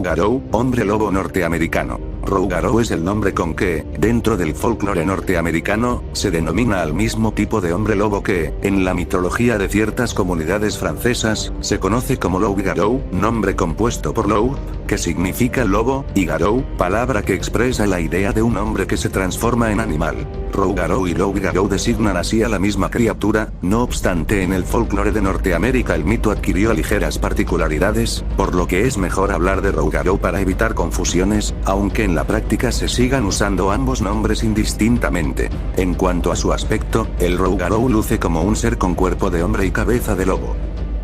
Rougarou, hombre lobo norteamericano. Rougarou es el nombre con que, dentro del folclore norteamericano, se denomina al mismo tipo de hombre lobo que, en la mitología de ciertas comunidades francesas, se conoce como loup-garou, nombre compuesto por loup, que significa lobo, y garou, palabra que expresa la idea de un hombre que se transforma en animal. Rougarou y loup-garou designan así a la misma criatura, no obstante en el folclore de Norteamérica el mito adquirió ligeras particularidades, por lo que es mejor hablar de rougarou para evitar confusiones, aunque en la práctica se sigan usando ambos nombres indistintamente. En cuanto a su aspecto, el rougarou luce como un ser con cuerpo de hombre y cabeza de lobo.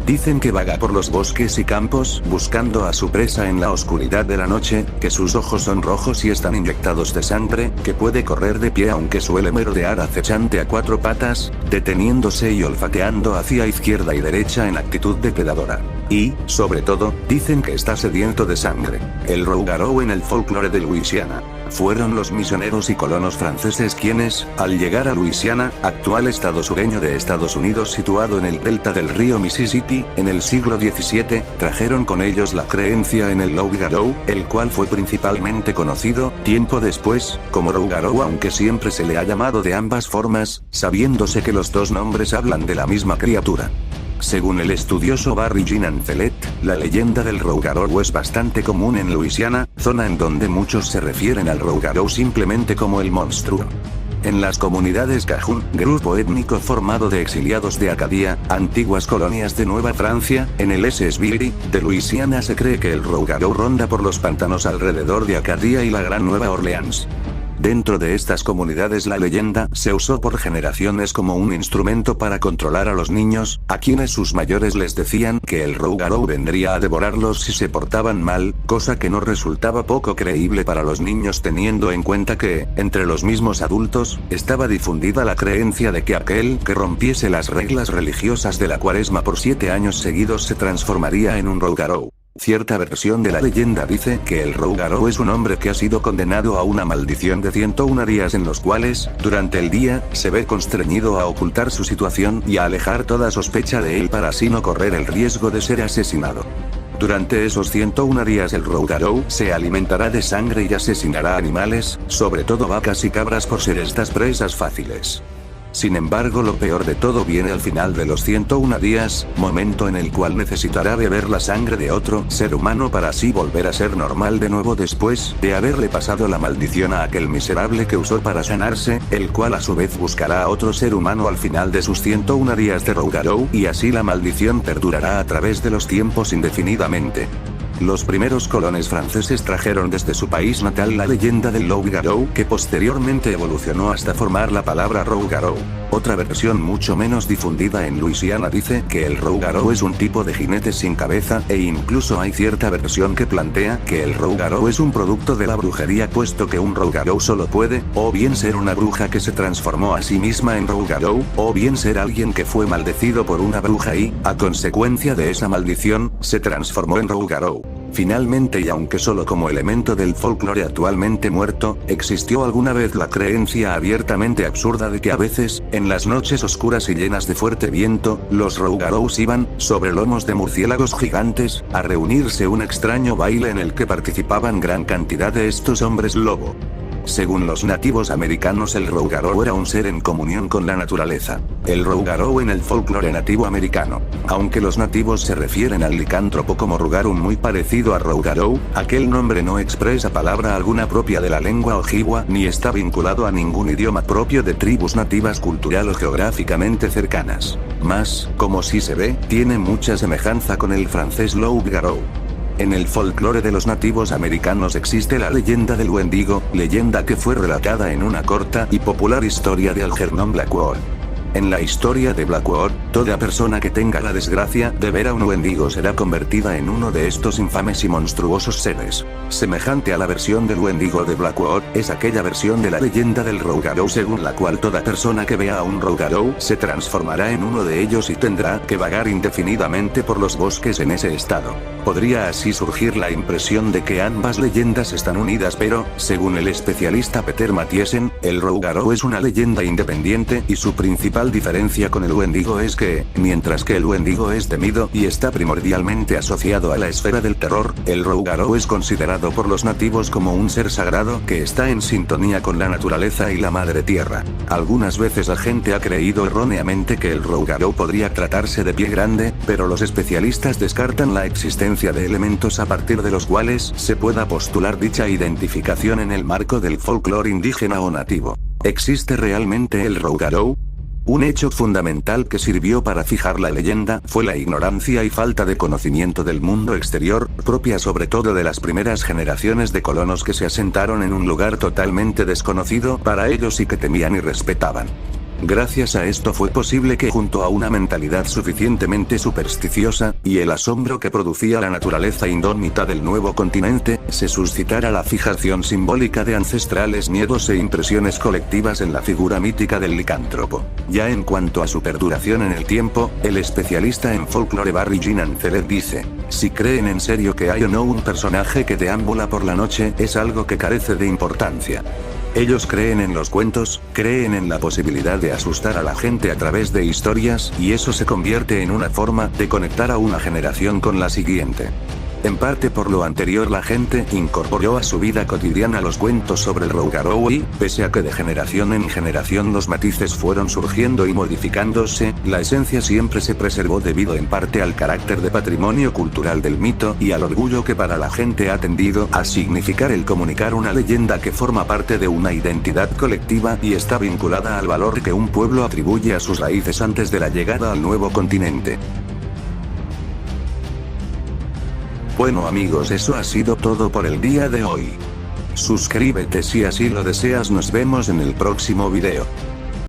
Dicen que vaga por los bosques y campos buscando a su presa en la oscuridad de la noche, que sus ojos son rojos y están inyectados de sangre, que puede correr de pie aunque suele merodear acechante a cuatro patas, deteniéndose y olfateando hacia izquierda y derecha en actitud depredadora. Y, sobre todo, dicen que está sediento de sangre. El rougarou en el folclore de Luisiana. Fueron los misioneros y colonos franceses quienes, al llegar a Luisiana, actual estado sureño de Estados Unidos situado en el delta del río Mississippi, en el siglo XVII, trajeron con ellos la creencia en el loup-garou, el cual fue principalmente conocido, tiempo después, como rougarou aunque siempre se le ha llamado de ambas formas, sabiéndose que los dos nombres hablan de la misma criatura. Según el estudioso Barry Jean Ancelet, la leyenda del rougarou es bastante común en Luisiana, zona en donde muchos se refieren al rougarou simplemente como el monstruo. En las comunidades Cajún, grupo étnico formado de exiliados de Acadia, antiguas colonias de Nueva Francia, en el Salisbury, de Luisiana se cree que el rougarou ronda por los pantanos alrededor de Acadia y la Gran Nueva Orleans. Dentro de estas comunidades la leyenda se usó por generaciones como un instrumento para controlar a los niños, a quienes sus mayores les decían que el rougarou vendría a devorarlos si se portaban mal, cosa que no resultaba poco creíble para los niños teniendo en cuenta que, entre los mismos adultos, estaba difundida la creencia de que aquel que rompiese las reglas religiosas de la cuaresma por 7 años seguidos se transformaría en un rougarou. Cierta versión de la leyenda dice que el rougarou es un hombre que ha sido condenado a una maldición de 101 días en los cuales, durante el día, se ve constreñido a ocultar su situación y a alejar toda sospecha de él para así no correr el riesgo de ser asesinado. Durante esos 101 días el rougarou se alimentará de sangre y asesinará animales, sobre todo vacas y cabras por ser estas presas fáciles. Sin embargo, lo peor de todo viene al final de los 101 días, momento en el cual necesitará beber la sangre de otro ser humano para así volver a ser normal de nuevo después de haberle pasado la maldición a aquel miserable que usó para sanarse, el cual a su vez buscará a otro ser humano al final de sus 101 días de rougarou y así la maldición perdurará a través de los tiempos indefinidamente. Los primeros colones franceses trajeron desde su país natal la leyenda del loup-garou que posteriormente evolucionó hasta formar la palabra rougarou. Otra versión mucho menos difundida en Luisiana dice que el rougarou es un tipo de jinete sin cabeza e incluso hay cierta versión que plantea que el rougarou es un producto de la brujería puesto que un rougarou solo puede, o bien ser una bruja que se transformó a sí misma en rougarou, o bien ser alguien que fue maldecido por una bruja y, a consecuencia de esa maldición, se transformó en rougarou. Finalmente y aunque solo como elemento del folclore actualmente muerto, existió alguna vez la creencia abiertamente absurda de que a veces, en las noches oscuras y llenas de fuerte viento, los rougarous iban, sobre lomos de murciélagos gigantes, a reunirse un extraño baile en el que participaban gran cantidad de estos hombres lobo. Según los nativos americanos el rougarou era un ser en comunión con la naturaleza. El rougarou en el folclore nativo americano. Aunque los nativos se refieren al licántropo como rougarou muy parecido a rougarou, aquel nombre no expresa palabra alguna propia de la lengua ojibwa ni está vinculado a ningún idioma propio de tribus nativas cultural o geográficamente cercanas. Más, como sí se ve, tiene mucha semejanza con el francés loup-garou. En el folclore de los nativos americanos existe la leyenda del Wendigo, leyenda que fue relatada en una corta y popular historia de Algernon Blackwood. En la historia de Blackwood, toda persona que tenga la desgracia de ver a un Wendigo será convertida en uno de estos infames y monstruosos seres. Semejante a la versión del Wendigo de Blackwood, es aquella versión de la leyenda del rougarou según la cual toda persona que vea a un rougarou se transformará en uno de ellos y tendrá que vagar indefinidamente por los bosques en ese estado. Podría así surgir la impresión de que ambas leyendas están unidas, pero, según el especialista Peter Mathiesen, el Rougarou es una leyenda independiente y su principal diferencia con el Wendigo es que, mientras que el Wendigo es temido y está primordialmente asociado a la esfera del terror, el Rougarou es considerado por los nativos como un ser sagrado que está en sintonía con la naturaleza y la madre tierra. Algunas veces la gente ha creído erróneamente que el Rougarou podría tratarse de pie grande, pero los especialistas descartan la existencia de elementos a partir de los cuales se pueda postular dicha identificación en el marco del folclore indígena o nativo. ¿Existe realmente el Rougarou? Un hecho fundamental que sirvió para fijar la leyenda fue la ignorancia y falta de conocimiento del mundo exterior, propia sobre todo de las primeras generaciones de colonos que se asentaron en un lugar totalmente desconocido para ellos y que temían y respetaban. Gracias a esto fue posible que junto a una mentalidad suficientemente supersticiosa, y el asombro que producía la naturaleza indómita del nuevo continente, se suscitara la fijación simbólica de ancestrales miedos e impresiones colectivas en la figura mítica del licántropo. Ya en cuanto a su perduración en el tiempo, el especialista en folclore Barry Jean Ancelet dice: si creen en serio que hay o no un personaje que deambula por la noche, es algo que carece de importancia. Ellos creen en los cuentos, creen en la posibilidad de asustar a la gente a través de historias, y eso se convierte en una forma de conectar a una generación con la siguiente. En parte por lo anterior, la gente incorporó a su vida cotidiana los cuentos sobre el Rougarou y, pese a que de generación en generación los matices fueron surgiendo y modificándose, la esencia siempre se preservó debido en parte al carácter de patrimonio cultural del mito y al orgullo que para la gente ha tendido a significar el comunicar una leyenda que forma parte de una identidad colectiva y está vinculada al valor que un pueblo atribuye a sus raíces antes de la llegada al nuevo continente. Bueno amigos, eso ha sido todo por el día de hoy. Suscríbete si así lo deseas, nos vemos en el próximo video.